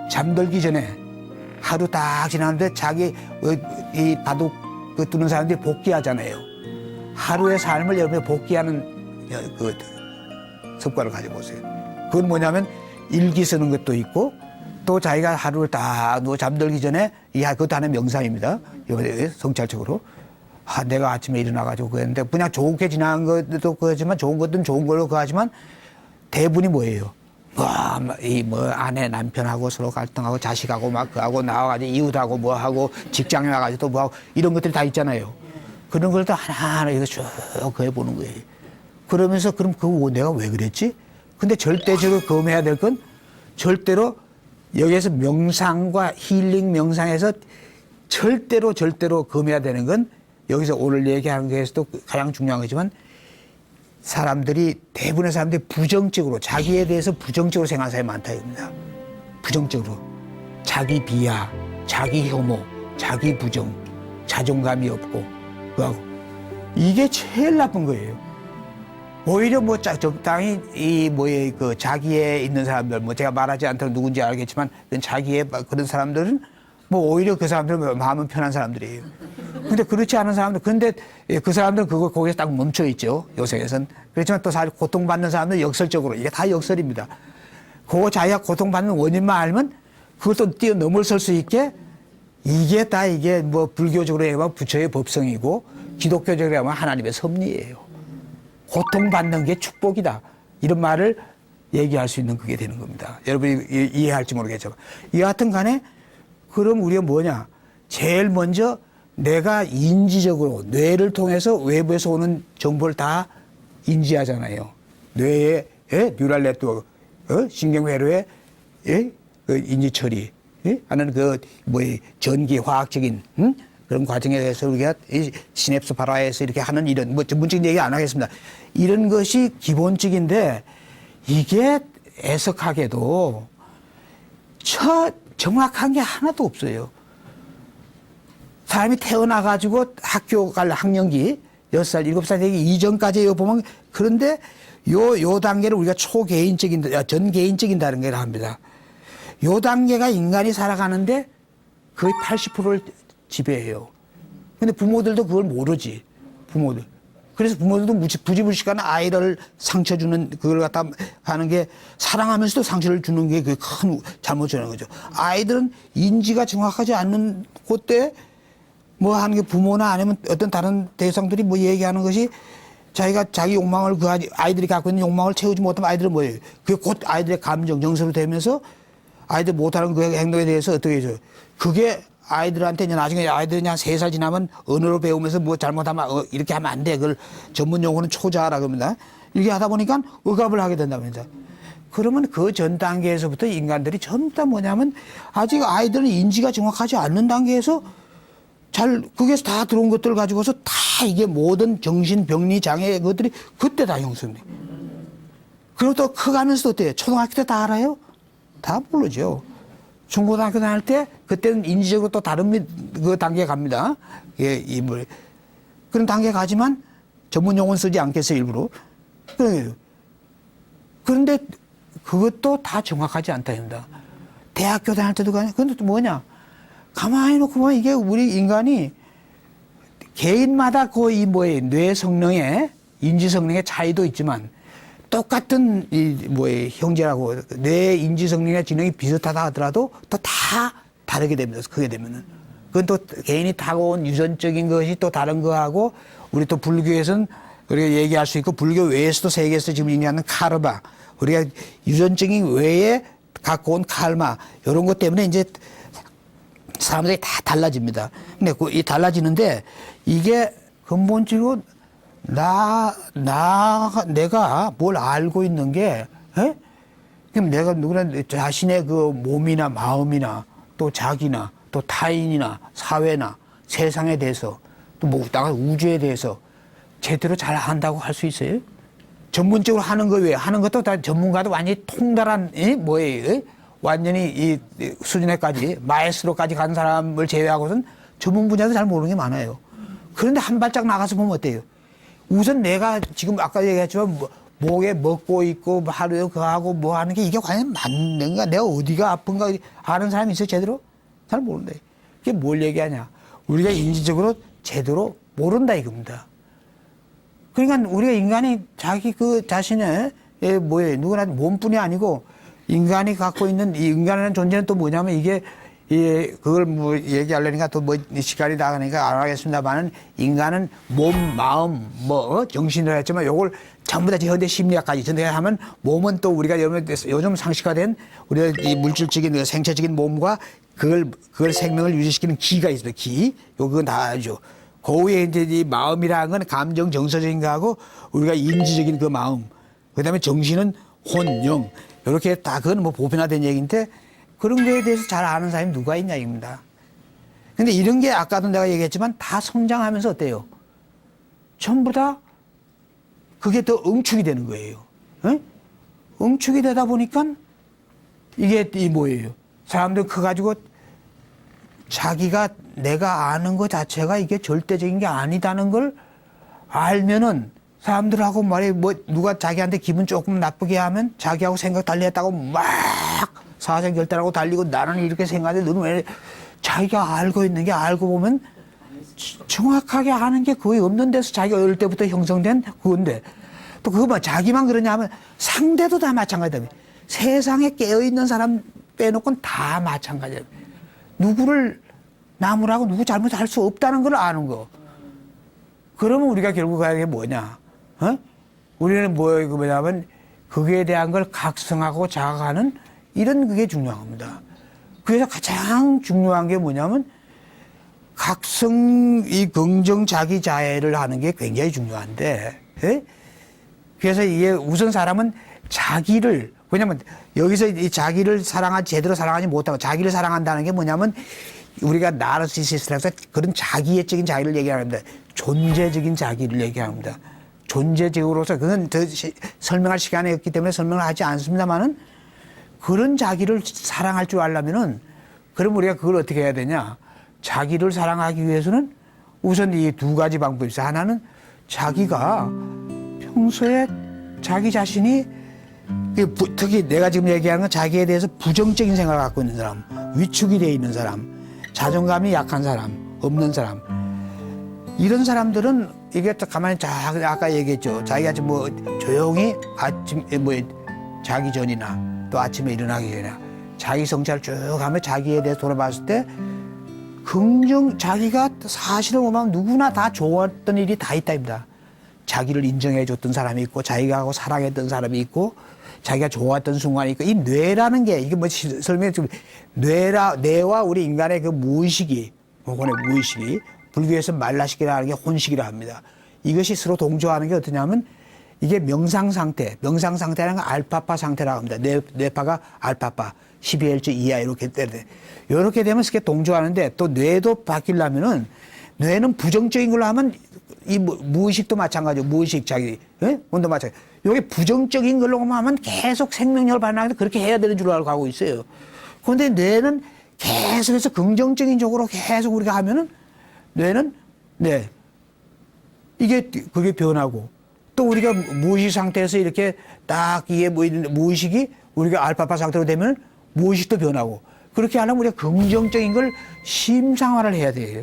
Speaker 2: 잠들기 전에 하루 딱 지났는데 이 바둑 두는 사람들이 복귀하잖아요. 하루의 삶을 여러분이 복귀하는 그 습관을 가져보세요. 그건 뭐냐면 일기 쓰는 것도 있고 또 자기가 하루를 딱 잠들기 전에 그것도 하나의 명상입니다. 성찰적으로. 내가 아침에 일어나가지고 그랬는데 그냥 좋게 지나간 것도 그렇지만 좋은 것든 좋은 걸로 그하지만 대부분이 뭐예요? 아내 남편하고 서로 갈등하고 자식하고 그하고 나와가지고 이웃하고 뭐하고 직장에 나가지고 또 뭐하고 이런 것들이 다 있잖아요. 그런 걸 또 하나하나 이거 쭉 해보는 거예요. 그러면서 그럼 내가 왜 그랬지? 근데 절대적으로 검해야 될 건 절대로 여기에서 명상과 힐링 명상에서 절대로 검해야 되는 건 여기서 오늘 얘기하는 것에서도 가장 중요한 거지만 대부분의 사람들이 부정적으로 자기에 대해서 부정적으로 생각하는 사람이 많다 이겁니다. 부정적으로 자기 비하, 자기 혐오, 자기 부정, 자존감이 없고 그하고 이게 제일 나쁜 거예요. 오히려 적당히 자기에 있는 사람들 제가 말하지 않도록 누군지 알겠지만 자기의 그런 사람들은 오히려 그 사람들은 마음은 편한 사람들이에요. 근데 그렇지 않은 사람들 근데 그 사람들은 거기서 딱 멈춰 있죠. 요새에선. 그렇지만 또 사실 고통받는 사람들은 역설적으로 이게 다 역설입니다. 자기가 고통받는 원인만 알면 그걸 또 뛰어넘을 수 있게 이게 불교적으로 얘기하면 부처의 법성이고 기독교적으로 얘기하면 하나님의 섭리예요. 고통받는 게 축복이다. 이런 말을 얘기할 수 있는 그게 되는 겁니다. 여러분이 이해할지 모르겠지만. 이 같은 간에 그럼 우리가 뭐냐. 제일 먼저 내가 인지적으로 뇌를 통해서 외부에서 오는 정보를 다 인지하잖아요. 뇌의 뉴럴 네트워크, 신경회로의 그 인지 처리 하는 전기 화학적인 그런 과정에 대해서 우리가 시냅스 발화해서 이렇게 하는 이런 전문적인 얘기 안 하겠습니다. 이런 것이 기본적인데 이게 애석하게도 정확한 게 하나도 없어요. 사람이 태어나가지고 학교 갈 학년기 6살, 7살 되기 이전까지 보면 그런데 요 단계를 우리가 전개인적인 단계를 합니다. 요 단계가 인간이 살아가는데 거의 80%를 지배해요. 근데 부모들도 그걸 모르지. 부모들. 그래서 부모들도 부지불식간 아이를 상처 주는 그걸 갖다 하는 게 사랑하면서도 상처를 주는 게 그 큰 잘못이라는 거죠. 아이들은 인지가 정확하지 않는 그때 뭐 하는 게 부모나 아니면 어떤 다른 대상들이 뭐 얘기하는 것이 자기가 자기 욕망을 그 아이들이 갖고 있는 욕망을 채우지 못하면 아이들은 뭐예요? 그게 곧 아이들의 감정, 정서로 되면서 아이들 못하는 그 행동에 대해서 어떻게 해줘요? 그게 아이들한테 이제 나중에 아이들이 그냥 3살 지나면 언어를 배우면서 뭐 잘못하면 이렇게 하면 안 돼. 그걸 전문 용어는 초자라 그럽니다. 이렇게 하다 보니까 억압을 하게 된답니다. 그러면 그 전 단계에서부터 인간들이 전부 다 뭐냐면 아직 아이들은 인지가 정확하지 않는 단계에서 거기에서 다 들어온 것들 가지고서 다 이게 모든 정신병리 장애 것들이 그때 다 형성돼. 그리고 또 커가면서 어때요? 초등학교 때 다 알아요? 다 모르죠. 중고등학교 다닐 때 그때는 인지적으로 또 다른 그 단계에 갑니다. 예, 그런 단계에 가지만 전문 용어는 쓰지 않겠어요, 일부러. 그런데 그것도 다 정확하지 않다입니다. 대학교 다닐 때도 그런데 또 뭐냐? 가만히 놓고 보면 이게 우리 인간이 개인마다 거의 뇌 성능의 인지 성능의 차이도 있지만 똑같은 형제라고 뇌 인지 성능의 지능이 비슷하다 하더라도 또 다 다르게 됩니다. 그게 되면은 그건 또 개인이 타고온 유전적인 것이 또 다른 거하고 우리 또 불교에서는 우리가 얘기할 수 있고 불교 외에서도 세계에서 지금 얘기하는 카르마 우리가 유전적인 외에 갖고 온 칼마 이런 것 때문에 이제 사람들이 다 달라집니다. 근데 이 달라지는데 이게 근본적으로 내가 뭘 알고 있는 게, 그럼 내가 누구나 자신의 그 몸이나 마음이나 또 자기나 또 타인이나 사회나 세상에 대해서 또 뭐, 우주에 대해서 제대로 잘 안다고 할 수 있어요? 전문적으로 하는 거 외에 하는 것도 다 전문가도 완전히 통달한, 뭐예요? 완전히 이 수준에까지 마에스로까지 간 사람을 제외하고는 전문 분야도 잘 모르는 게 많아요. 그런데 한 발짝 나가서 보면 어때요? 우선 내가 지금 아까 얘기했지만 목에 먹고 있고 하루에 그거 하고 뭐 하는 게 이게 과연 맞는가? 내가 어디가 아픈가 아는 사람이 있어요? 제대로? 잘 모른다. 그게 뭘 얘기하냐? 우리가 인지적으로 제대로 모른다 이겁니다. 그러니까 우리가 인간이 자기 그 자신의 뭐예요? 누구나 몸뿐이 아니고 인간이 갖고 있는 이 인간이라는 존재는 또 뭐냐면 이게 그걸 뭐 얘기하려니까 또 뭐 시간이 나가니까 안 하겠습니다만은 인간은 몸, 마음, 정신이라 했지만 요걸 전부 다 현대 심리학까지 전개하면 몸은 또 우리가 요즘 상식화된 우리가 이 물질적인 생체적인 몸과 그걸 생명을 유지시키는 기가 있습니다. 그건 다 알죠. 그 위에 이제 이 마음이라는 건 감정, 정서적인 거하고 우리가 인지적인 그 마음, 그 다음에 정신은 혼, 영. 이렇게 다 그건 뭐 보편화된 얘기인데 그런 거에 대해서 잘 아는 사람이 누가 있냐 입니다. 근데 이런 게 아까도 내가 얘기했지만 다 성장하면서 어때요? 전부 다 그게 더 응축이 되는 거예요. 응축이 되다 보니까 이게 뭐예요? 사람들 커가지고 자기가 내가 아는 것 자체가 이게 절대적인 게 아니다는 걸 알면은 사람들하고 누가 자기한테 기분 조금 나쁘게 하면 자기하고 생각 달리했다고 막 사생결단하고 달리고 나는 이렇게 생각하는데 너는 왜 자기가 알고 있는 게 알고 보면 정확하게 아는 게 거의 없는 데서 자기가 어릴 때부터 형성된 그건데 또 그거 자기만 그러냐 하면 상대도 다 마찬가지다. 세상에 깨어있는 사람 빼놓고는 다 마찬가지야. 누구를 나무라고 누구 잘못할 수 없다는 걸 아는 거. 그러면 우리가 결국 가는 게 뭐냐? 우리는 뭐냐면 거기에 대한 걸 각성하고 자각하는 이런 그게 중요합니다. 그래서 가장 중요한 게 뭐냐면 각성 이 긍정 자기 자애를 하는 게 굉장히 중요한데 그래서 이게 우선 사람은 자기를 왜냐면 여기서 이 자기를 제대로 사랑하지 못하고 자기를 사랑한다는 게 뭐냐면 우리가 나르시시스트라서 그런 자기애적인 자기를 얘기합니다. 존재적인 자기를 얘기합니다. 존재적으로서 그건 더 설명할 시간이 없기 때문에 설명을 하지 않습니다만은 그런 자기를 사랑할 줄 알려면은 그럼 우리가 그걸 어떻게 해야 되냐? 자기를 사랑하기 위해서는 우선 이 두 가지 방법이 있어요. 하나는 자기가 평소에 자기 자신이 특히 내가 지금 얘기하는 건 자기에 대해서 부정적인 생각을 갖고 있는 사람, 위축이 되어 있는 사람, 자존감이 약한 사람, 없는 사람. 이런 사람들은 이게 또 가만히 아까 얘기했죠. 자기가 뭐 조용히 아침 뭐 자기 전이나 또 아침에 일어나기 전이나 자기 성찰을 쭉 하면 자기에 대해서 돌아봤을 때 자기가 사실은 보면 누구나 다 좋았던 일이 다 있다입니다. 자기를 인정해 줬던 사람이 있고 자기가 하고 사랑했던 사람이 있고 자기가 좋았던 순간이 있고 이 뇌라는 게 이게 뭐 설명해 좀 뇌와 우리 인간의 그 무의식이 불교에서 말라식이라는 게 혼식이라 합니다. 이것이 서로 동조하는 게 어떠냐면 이게 명상 상태라는 건 알파파 상태라고 합니다. 뇌파가 알파파 12Hz 이하 이렇게 되는데 이렇게 되면 이렇게 동조하는데 또 뇌도 바뀌려면은 뇌는 부정적인 걸로 하면 이 무의식도 마찬가지고 무의식 자기 온도 마찬가지. 이게 부정적인 걸로 하면 계속 생명력을 발휘하는데 그렇게 해야 되는 줄 알고 하고 있어요. 그런데 뇌는 계속해서 긍정적인 쪽으로 계속 우리가 하면은 뇌는 이게 그게 변하고 또 우리가 무의식 상태에서 이렇게 딱 이게 무의식이 우리가 알파파 상태로 되면 무의식도 변하고 그렇게 하려면 우리가 긍정적인 걸 심상화를 해야 돼요.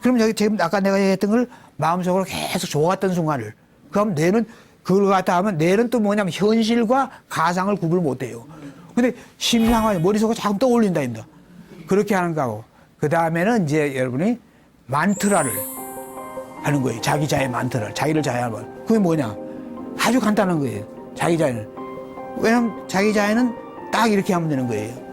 Speaker 2: 그럼 여기 지금 아까 내가 얘기했던 걸 마음속으로 계속 좋았던 순간을 그럼 뇌는 그걸 갖다 하면 뇌는 또 뭐냐면 현실과 가상을 구분 못 해요. 근데 심상화 머릿속에 자꾸 떠올린다입니다. 그렇게 하는 거고 그 다음에는 이제 여러분이 만트라를 하는 거예요. 자기 자의 만트라를 자기를 자해하는 거. 그게 뭐냐? 아주 간단한 거예요. 자기 자해는. 왜냐면 자기 자해는 딱 이렇게 하면 되는 거예요.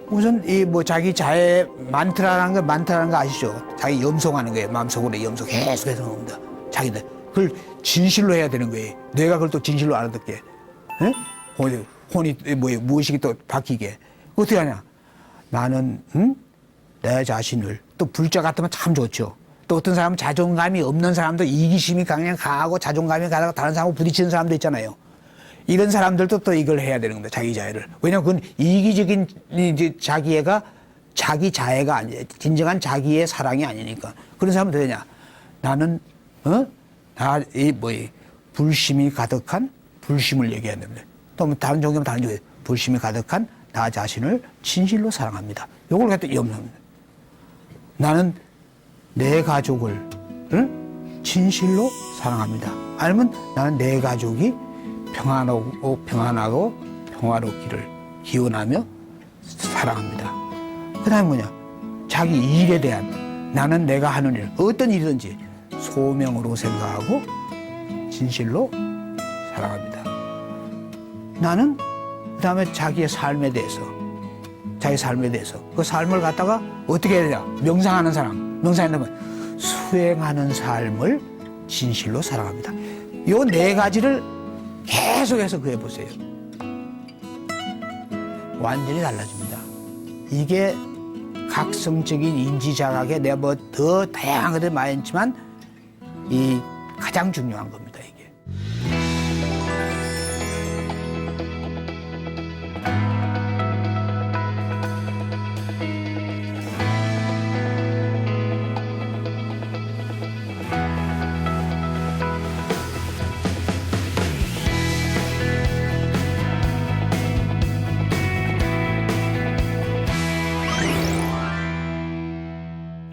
Speaker 2: 우선 이 뭐 자기 자해 만트라는 거 아시죠? 자기 염송하는 거예요. 마음속으로 염송 계속해서 나옵니다. 자기들 그걸 진실로 해야 되는 거예요. 뇌가 그걸 또 진실로 알아듣게. 에? 혼이 무의식이 또 바뀌게. 어떻게 하냐? 나는 내 자신을 또 불자 같으면 참 좋죠. 또 어떤 사람은 자존감이 없는 사람도 이기심이 강하고 자존감이 강하고 다른 사람하고 부딪히는 사람도 있잖아요. 이런 사람들도 또 이걸 해야 되는 겁니다. 자기 자해를. 왜냐하면 그건 이기적인 이제 자기애가 자기 자해가 아니에요. 진정한 자기의 사랑이 아니니까. 그런 사람은 되냐? 나는 불심이 가득한 불심을 얘기해야 됩니다. 또 다른 종교면 다른 종교 불심이 가득한 나 자신을 진실로 사랑합니다. 요걸 갖다 염려합니다. 나는 내 가족을 진실로 사랑합니다. 아니면 나는 내 가족이 평안하고 평화롭기를 기원하며 사랑합니다. 그 다음에 뭐냐? 자기 일에 대한 나는 내가 하는 일 어떤 일이든지 소명으로 생각하고 진실로 사랑합니다. 나는 그 다음에 자기의 삶에 대해서 그 삶을 갖다가 어떻게 해야 되냐? 명상하는 사람 명상한다면 수행하는 삶을 진실로 사랑합니다. 요 네 가지를 계속해서 그 해보세요. 완전히 달라집니다. 이게 각성적인 인지 자각에 내가 뭐 더 다양한 것들이 많이 있지만 이 가장 중요한 겁니다. 이게.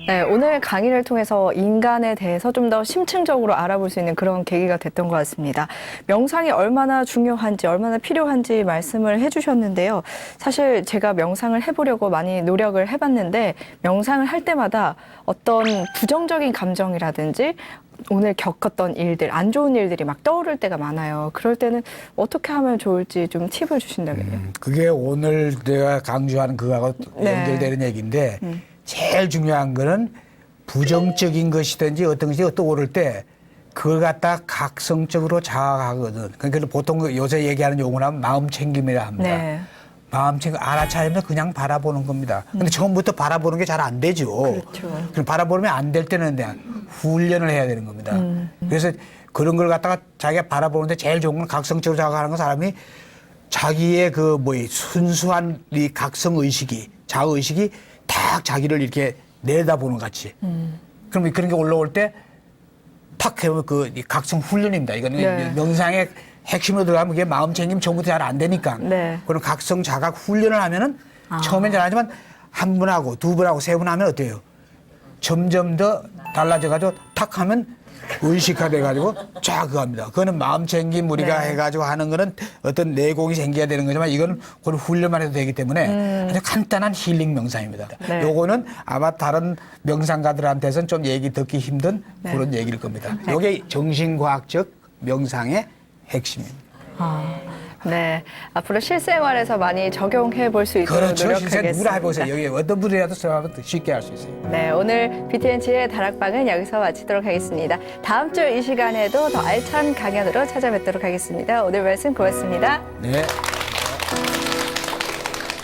Speaker 1: 네, 오늘 강의를 통해서 인간에 대해서 좀 더 심층적으로 알아볼 수 있는 그런 계기가 됐던 것 같습니다. 명상이 얼마나 중요한지, 얼마나 필요한지 말씀을 해주셨는데요. 사실 제가 명상을 해보려고 많이 노력을 해봤는데 명상을 할 때마다 어떤 부정적인 감정이라든지 오늘 겪었던 일들, 안 좋은 일들이 막 떠오를 때가 많아요. 그럴 때는 어떻게 하면 좋을지 좀 팁을 주신다면요.
Speaker 2: 그게 오늘 내가 강조하는 그거하고 연결되는 얘기인데 제일 중요한 거는 부정적인 것이든지 어떤 것이 떠오를 때 그걸 갖다 각성적으로 자각하거든. 그러니까 보통 요새 얘기하는 용어로 하면 마음 챙김이라 합니다.
Speaker 1: 네.
Speaker 2: 마음 챙김 알아차리면 그냥 바라보는 겁니다. 근데 처음부터 바라보는 게 잘 안 되죠.
Speaker 1: 그렇죠.
Speaker 2: 그럼 바라보면 안 될 때는 훈련을 해야 되는 겁니다. 그래서 그런 걸 갖다가 자기가 바라보는데 제일 좋은 건 각성적으로 자각하는 건 사람이 자기의 순수한 이 각성의식이, 자의식이 딱 자기를 이렇게 내다보는 것 같이. 그럼 그런 게 올라올 때 탁 해보면 이 각성 훈련입니다. 이거는
Speaker 1: 네.
Speaker 2: 명상의 핵심으로 들어가면 이게 마음 챙김 처음부터 잘 안 되니까.
Speaker 1: 네.
Speaker 2: 그런 각성 자각 훈련을 하면은 처음엔 잘하지만 한 번 하고 두 번 하고 세 번 하면 어때요? 점점 더 달라져가지고 탁 하면 의식화돼가지고 쫙 그거 합니다. 그거는 마음 챙김 우리가
Speaker 1: 네.
Speaker 2: 해가지고 하는 거는 어떤 내공이 생겨야 되는 거지만 이거는 그걸 훈련만 해도 되기 때문에 아주 간단한 힐링 명상입니다.
Speaker 1: 네.
Speaker 2: 요거는 아마 다른 명상가들한테서는 좀 얘기 듣기 힘든
Speaker 1: 네.
Speaker 2: 그런 얘기일 겁니다. 요게 정신과학적 명상의 핵심입니다.
Speaker 1: 네, 앞으로 실생활에서 많이 적용해 볼 수 있도록
Speaker 2: 그렇죠. 실제
Speaker 1: 노력하겠습니다.
Speaker 2: 누구나 해보세요. 여기 어떤 분이라도 써하면 쉽게 할 수 있어요.
Speaker 1: 네, 오늘 BTN 지혜 다락방은 여기서 마치도록 하겠습니다. 다음 주 이 시간에도 더 알찬 강연으로 찾아뵙도록 하겠습니다. 오늘 말씀 고맙습니다.
Speaker 2: 네.